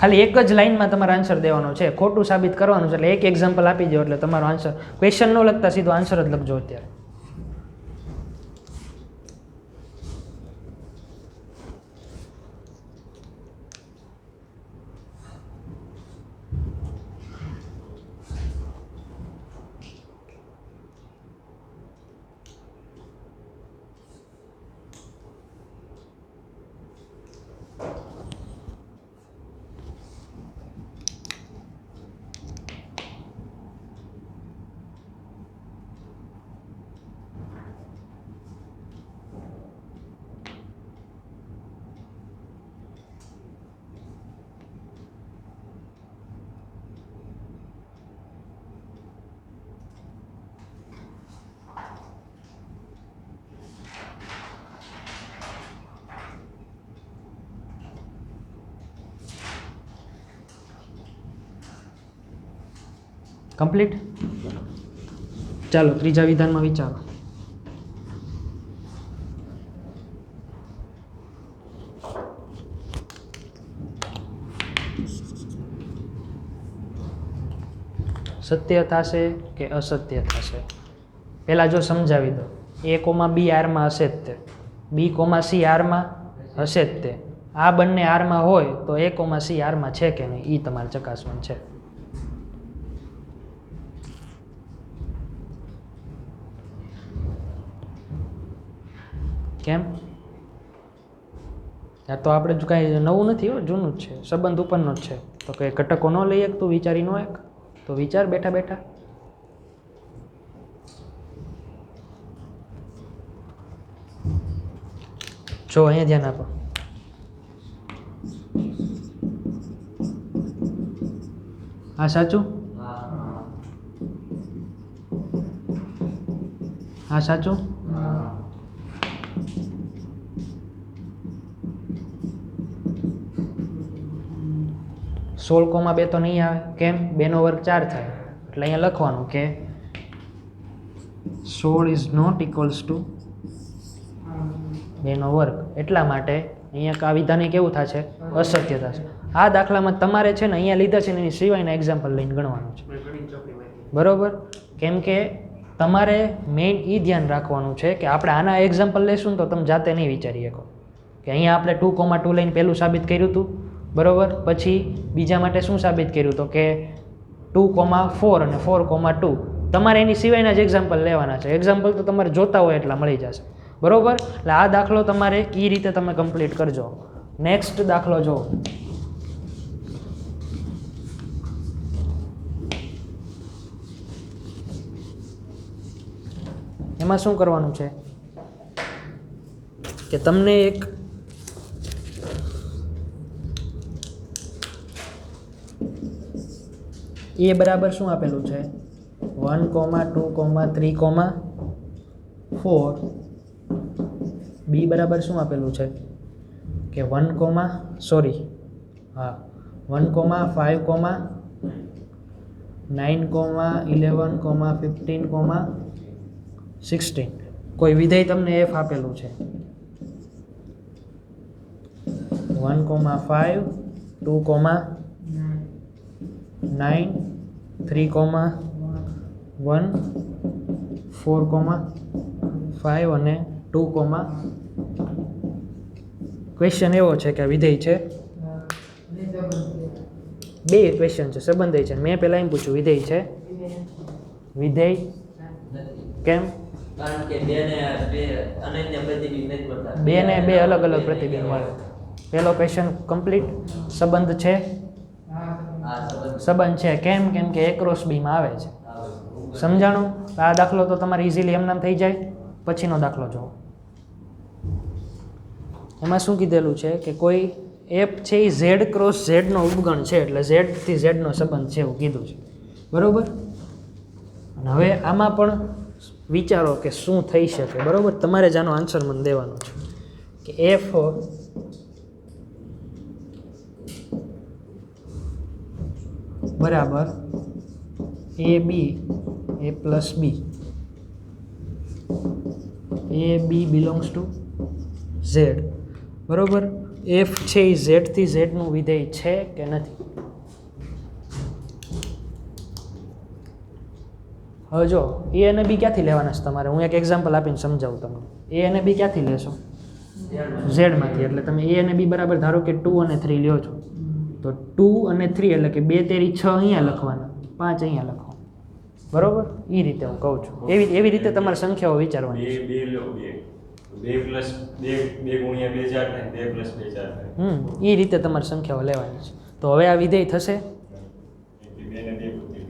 ખાલી એક જ લાઈનમાં તમારે આન્સર દેવાનો છે, ખોટું સાબિત કરવાનું છે. એટલે એક એક્ઝામ્પલ આપી દો એટલે તમારો આન્સર, ક્વેશ્ચન ન લખતા સીધો આન્સર જ લખજો અત્યારે. કમ્પ્લીટ. ચાલો ત્રીજા વિધાનમાં વિચારો. સત્ય થશે કે અસત્ય થશે? પહેલાં જો સમજાવી દો. a, b આરમાં હશે જ તે, b, c આરમાં હશે જ તે. આ બંને આરમાં હોય તો a, c આરમાં છે કે નહીં એ તમારે ચકાસવાનું છે. કેમ? આ તો આપણે જ કાંઈ નવું નથી હો, જૂનું જ છે, સંબંધ ઉપરનો જ છે. તો કંઈ ઘટકો ન લઈ એક તું વિચારી ન એક તો વિચાર બેઠા બેઠા. જો અહીંયા ધ્યાન આપો. આ સાચું? હા. આ સાચું? હા. 16,2 તો નહીં આવે. કેમ? 2 નો વર્ગ 4 થાય. એટલે અહીંયા લખવાનું કે 16 ઇઝ નોટ ઇક્વલ્સ ટુ 2 નો વર્ગ. એટલા માટે અહીંયા આ વિધાને કેવું થશે? અસત્ય થશે. આ દાખલામાં તમારે છે ને અહીંયા લીધા છે ને એની સિવાયના એક્ઝામ્પલ લઈને ગણવાનું છે. ઘણી ચોપડી માંથી બરોબર? કેમ કે તમારે મેઇન એ ધ્યાન રાખવાનું છે કે આપણે આના એક્ઝામ્પલ લેશું ને તો તમે જાતે નહીં વિચારી શકો કે અહીંયા આપણે 2,2 લઈને પહેલું સાબિત કર્યું હતું. બરોબર? પછી બીજા માટે શું સાબિત કર્યું તો કે 2,4 અને 4,2. તમારે એની સિવાયના જ એક્ઝામ્પલ લેવાના છે. એક્ઝામ્પલ તો તમારે જોતા હોય એટલા મળી જશે. બરોબર? એટલે આ દાખલો તમારે એ રીતે તમે કમ્પ્લીટ કરજો. નેક્સ્ટ દાખલો જો. એમાં શું કરવાનું છે કે તમને એક એ બરાબર શું આપેલું છે 1,2,3,4. બી બરાબર શું આપેલું છે કે 1,5,11,15,16. કોઈ વિધેય તમને એફ આપેલું છે 1,5 2,9 3,1 4,5 અને 2, ક્વેશ્ચન એવો છે કે આ વિધેય છે. બે ક્વેશ્ચન છે, સંબંધ છે. મેં પહેલાં એમ પૂછ્યું વિધેય છે. વિધેય કેમ? કારણ કે બે ને બે અનન્ય પ્રતિબિંબ નથી મળતા. 2 ને 2 અલગ અલગ પ્રતિબિંબ મળે. પહેલો ક્વેશ્ચન કમ્પ્લીટ. સંબંધ છે. આ સંબંધ છે. કેમ? કેમ કે A ક્રોસ B માં આવે છે. સમજાણું? આ દાખલો તો તમારે ઇઝીલી એમનામ થઈ જાય. પછીનો દાખલો જુઓ. એમાં શું કીધેલું છે કે કોઈ એફ છે એ ઝેડ ક્રોસ ઝેડનો ઉપગણ છે, એટલે ઝેડ થી ઝેડનો સંબંધ છે એવું કીધું છે. બરોબર? અને હવે આમાં પણ વિચારો કે શું થઈ શકે. બરોબર? તમારે જ આનો આન્સર મને દેવાનો છે કે એફ બરાબર A B A plus B. A B belongs to Z. બરોબર? એફ છે એ ઝેડ થી ઝેડનું વિધેય છે કે નથી? હવે જો એ અને બી ક્યાંથી લેવાના છે તમારે? હું એક એક્ઝામ્પલ આપીને સમજાવું તમને. એ અને બી ક્યાંથી લેશો? ઝેડમાંથી. એટલે તમે એ અને બી બરાબર ધારો કે 2 અને 3 લ્યો છો, તો 2 અને 3 એટલે કે 2 તેરી 6 અહીંયા લખવાના, 5 અહીંયા લખવાના. બરોબર? એ રીતે હું કહું છું. એવી રીતે તમારે સંખ્યાઓ વિચારવાની છે. 2 પ્લસ 2 ગુણ્યા 2 4 થાય, 2 પ્લસ 2 4 થાય. એ રીતે તમારે સંખ્યાઓ લેવાની છે. તો હવે આ વિધેય થશે. 2 ને 2 પૂરી.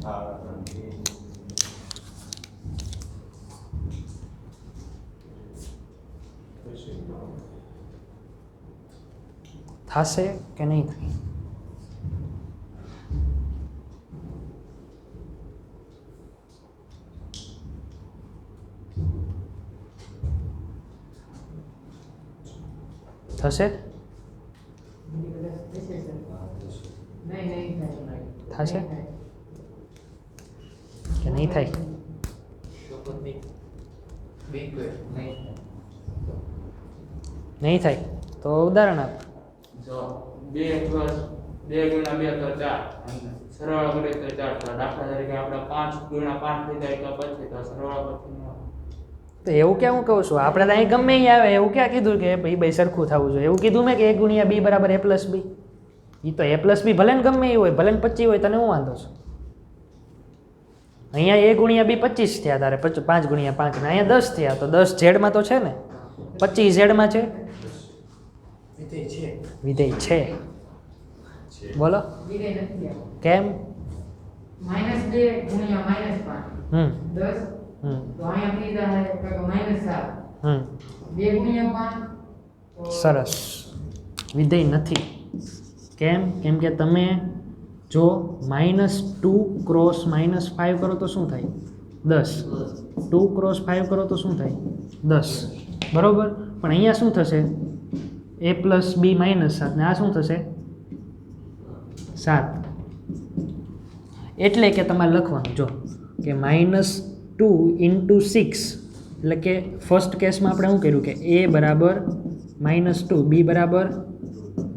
હા. થશે કે નહીં થાય? થશે? થશે કે નહીં થાય? શોપતની બે નહીં થાય તો ઉદાહરણ આપ. જો 2 પ્લસ 2 ગુણ્યા 2 તો 4, સરવાળો કરીએ તો 4. તો દાખલા તરીકે આપણે 5 ગુણ્યા 5 થઈ જાય તો પછી તો સરવાળો પછી તો એવું ક્યાં હું કહું છું? આપણે તો અહીં ગમે અહીં આવે એવું ક્યાં કીધું કે ભાઈ ભાઈ સરખું થવું જોઈએ? એવું કીધું મેં કે 1 ગુણ્યા બી બરાબર a પ્લસ બી. એ તો a પ્લસ બી ભલે ને ગમે એ હોય, ભલે ને 25 હોય, તને હું વાંધો છે? અહીંયા a ગુણ્યા બી 25 થયા, તારે 5 ગુણ્યા 5 ને અહીંયા 10 થયા, તો 10 ઝેડમાં તો છે ને, 25 ઝેડમાં છે. વિધેય છે. વિધેય છે. બોલો વિધેય નથી. કેમ? -2 ગુણ્યા -5 હમ 10 તો અહીંયા થઈ જાય -7. હમ 2 ગુણ્યા 5 સરસ. વિધેય નથી. કેમ? કેમ કે તમે જો -2 ક્રોસ -5 કરો તો શું થાય? 10. 2 ક્રોસ 5 કરો તો શું થાય? 10. બરોબર. પણ અહીંયા શું થશે? a પ્લસ b -7 ને આ શું થશે? 7. એટલે કે તમારે લખવાનું જો કે -2 × 6 એટલે કે ફર્સ્ટ કેસમાં આપણે શું કર્યું કે a બરાબર -2 b બરાબર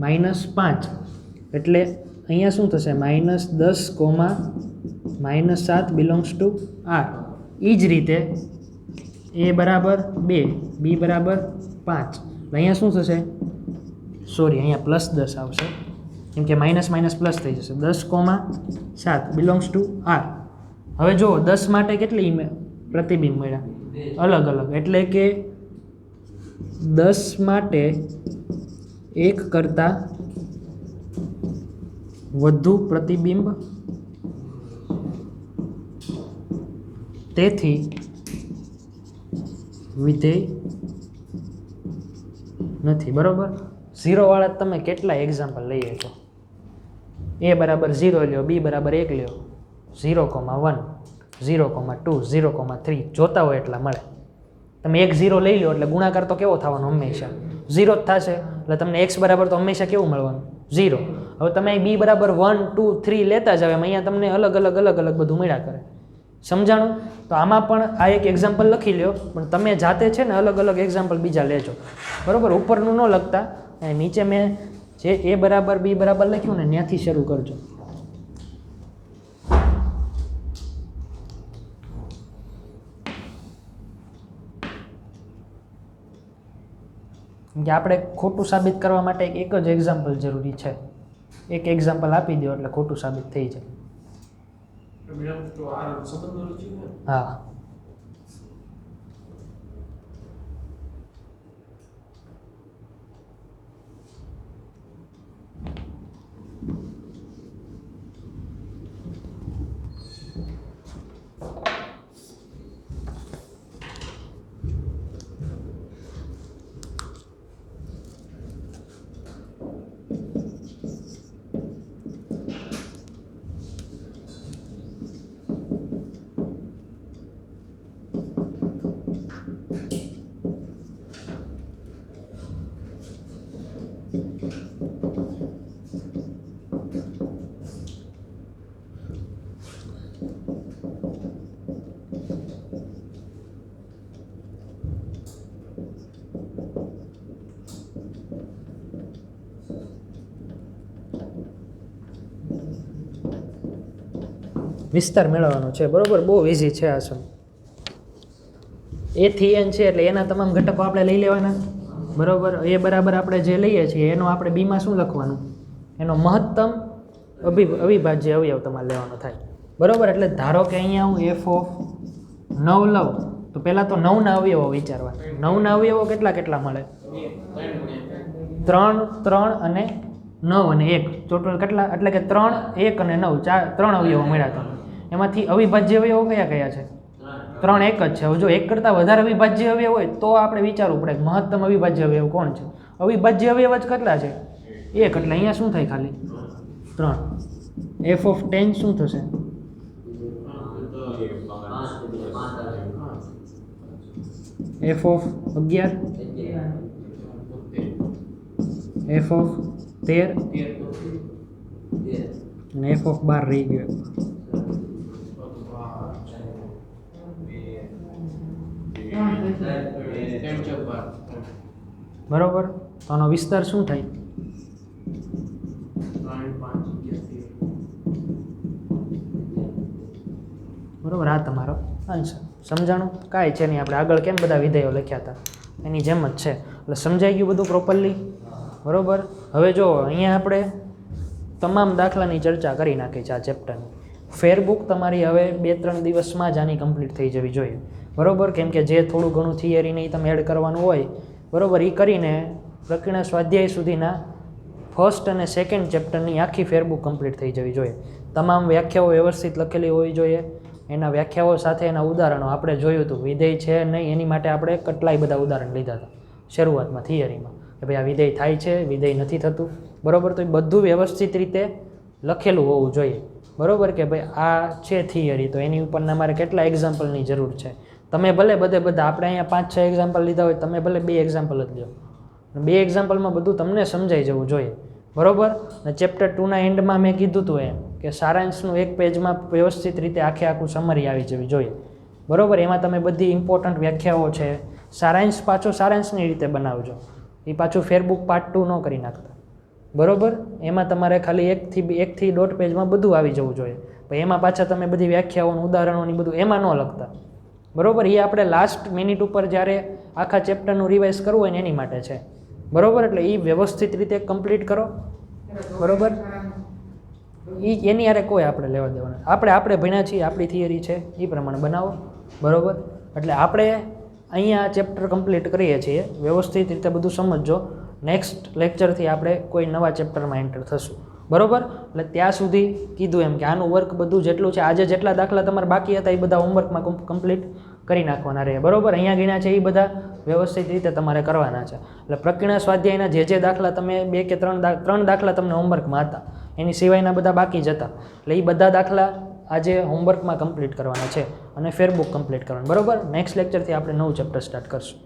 -5 એટલે અહીંયા શું થશે? -10, -7 બિલોંગ્સ ટુ r. એ જ રીતે a બરાબર 2 b બરાબર 5 અહીંયા શું થશે? સોરી, અહીંયા +10 આવશે કેમ કે --+ થઈ જશે. 10, 7 બિલોંગ્સ ટુ r. હવે જુઓ 10 માટે કેટલી પ્રતિબિંબ મળ્યા? અલગ અલગ. એટલે કે 10 માટે 1 કરતાં વધુ પ્રતિબિંબ, તેથી વિધેય નથી. બરોબર. 0 વાળા તમે કેટલા એક્ઝામ્પલ લઈએ છો? a બરાબર 0 લ્યો, b બરાબર 1 લ્યો, 0,1, 0,2, 0,3 જોતા હોય એટલા મળે. તમે 1 0 લઈ લો એટલે ગુણાકાર તો કેવો થવાનો? હંમેશા 0 જ થશે. એટલે તમને x બરાબર તો હંમેશા કેવું મળવાનું? 0. હવે તમે b બરાબર 1, 2, 3 લેતા જાવ એમ અહીંયા તમને અલગ અલગ બધું મળ્યા કરે. સમજાણું? તો આમાં પણ આ એક એક્ઝામ્પલ લખી લ્યો, પણ તમે જાતે છે ને અલગ અલગ એક્ઝામ્પલ બીજા લેજો. બરાબર. ઉપરનું ન લખતા, નીચે મેં જે a બરાબર b બરાબર લખ્યું ને ત્યાંથી શરૂ કરજો. કે આપણે ખોટું સાબિત કરવા માટે એક જ એક્ઝામ્પલ જરૂરી છે. એક એક્ઝામ્પલ આપી દો એટલે ખોટું સાબિત થઈ જાય. હા. વિસ્તાર મેળવવાનો છે. બરોબર. બહુ ઇઝી છે આ સમ. a થી n છે એટલે એના તમામ ઘટકો આપણે લઈ લેવાના. બરોબર. a બરાબર આપણે જે લઈએ છીએ એનો આપણે બીમાં શું લખવાનું? એનો મહત્તમ અવિભાજ્ય અવયવ તમારે લેવાનો થાય. બરોબર. એટલે ધારો કે અહીંયા હું f(9) લઉં તો પહેલાં તો 9ના અવયવો વિચારવા. 9ના અવયવો કેટલા મળે? 3, 3 અને 9 અને 1 ટોટલ કેટલા? એટલે કે 3, 1 અને 9 3 અવયવો મળ્યા તમને. એમાંથી અવિભાજ્ય અવયવો કયા છે? 3 એક જ છે. હવે જો એક કરતાં વધારે અવિભાજ્ય અવયવ હોય તો આપણે વિચારવું પડે કે મહત્તમ અવિભાજ્ય અવયવ કોણ છે? અવિભાજ્ય અવયવ જ કેટલા છે? 1. એટલે અહીંયા શું થાય? ખાલી 3. f(10) શું થશે? f(11), f(13) અને f(12) રહી ગયો. બરોબર. તો આનો વિસ્તાર શું થાય? બરોબર. આ તમારો આન્સર. સમજાણું? કાંઈ છે નહીં. આપણે આગળ કેમ બધા વિધેયો લખ્યા હતા એની જેમ જ છે. એટલે સમજાઈ ગયું બધું પ્રોપરલી? બરોબર. હવે જો અહીંયા આપણે તમામ દાખલાની ચર્ચા કરી નાખી છે આ ચેપ્ટરની. ફેરબુક તમારી હવે 2-3 દિવસમાં જ આની કમ્પ્લીટ થઈ જવી જોઈએ. બરોબર. કેમ કે જે થોડું ઘણું થિયરી નહીં તમે એડ કરવાનું હોય, બરોબર, એ કરીને પ્રકીર્ણ સ્વાધ્યાય સુધીના ફર્સ્ટ અને સેકન્ડ ચેપ્ટરની આખી ફેરબુક કમ્પ્લીટ થઈ જવી જોઈએ. તમામ વ્યાખ્યાઓ વ્યવસ્થિત લખેલી હોવી જોઈએ. એના વ્યાખ્યાઓ સાથે એના ઉદાહરણો આપણે જોયું હતું. વિધેય છે નહીં એની માટે આપણે કેટલાય બધા ઉદાહરણ લીધા હતા શરૂઆતમાં થિયરીમાં, કે ભાઈ આ વિધેય થાય છે, વિધેય નથી થતું, બરાબર. તો એ બધું વ્યવસ્થિત રીતે લખેલું હોવું જોઈએ, બરાબર. કે ભાઈ આ છે થિયરી, તો એની ઉપરના મારે કેટલા એક્ઝામ્પલની જરૂર છે. તમે ભલે બધા આપણે અહીંયા 5-6 એક્ઝામ્પલ લીધા હોય, તમે ભલે 2 એક્ઝામ્પલ જ લો, 2 એક્ઝામ્પલમાં બધું તમને સમજાઈ જવું જોઈએ, બરાબર. અને ચેપ્ટર 2ના એન્ડમાં મેં કીધું હતું એમ કે સારાંશનું 1 પેજમાં વ્યવસ્થિત રીતે આખું સમરી આવી જવી જોઈએ, બરાબર. એમાં તમે બધી ઇમ્પોર્ટન્ટ વ્યાખ્યાઓ છે, સારાંશ પાછો સારાંશની રીતે બનાવજો, એ પાછું ફેરબુક પાર્ટ 2 ન કરી નાખતા, બરાબર. એમાં તમારે ખાલી 1 થી 1.5 પેજમાં બધું આવી જવું જોઈએ. પછી એમાં પાછા તમે બધી વ્યાખ્યાઓનું ઉદાહરણોની બધું એમાં ન લખતા, બરાબર. એ આપણે લાસ્ટ મિનિટ ઉપર જ્યારે આખા ચેપ્ટરનું રિવાઇઝ કરવું હોય ને એની માટે છે, બરાબર. એટલે એ વ્યવસ્થિત રીતે કમ્પ્લીટ કરો, બરાબર. એની યારે કોઈ આપણે લેવા દેવાના, આપણે ભણ્યા છીએ, આપણી થિયરી છે એ પ્રમાણે બનાવો, બરાબર. એટલે આપણે અહીંયા ચેપ્ટર કમ્પ્લીટ કરીએ છીએ, વ્યવસ્થિત રીતે બધું સમજજો. નેક્સ્ટ લેક્ચરથી આપણે કોઈ નવા ચેપ્ટરમાં એન્ટર થશું, બરાબર. એટલે ત્યાં સુધી કીધું એમ કે આનું વર્ક બધું જેટલું છે, આજે જેટલા દાખલા તમારે બાકી હતા એ બધા હોમવર્કમાં કમ્પ્લીટ કરી નાખવાના રહે, બરાબર. અહીંયા ગણ્યા છે એ બધા વ્યવસ્થિત રીતે તમારે કરવાના છે. એટલે પ્રકીર્ણ સ્વાધ્યાયના જે દાખલા તમે 2 કે 3 દાખલા તમને હોમવર્કમાં હતા, એની સિવાયના બધા બાકી જ હતા. એટલે એ બધા દાખલા આજે હોમવર્કમાં કમ્પ્લીટ કરવાના છે અને ફેરબુક કમ્પ્લીટ કરવાનું, બરાબર. નેક્સ્ટ લેક્ચરથી આપણે નવું ચેપ્ટર સ્ટાર્ટ કરશું.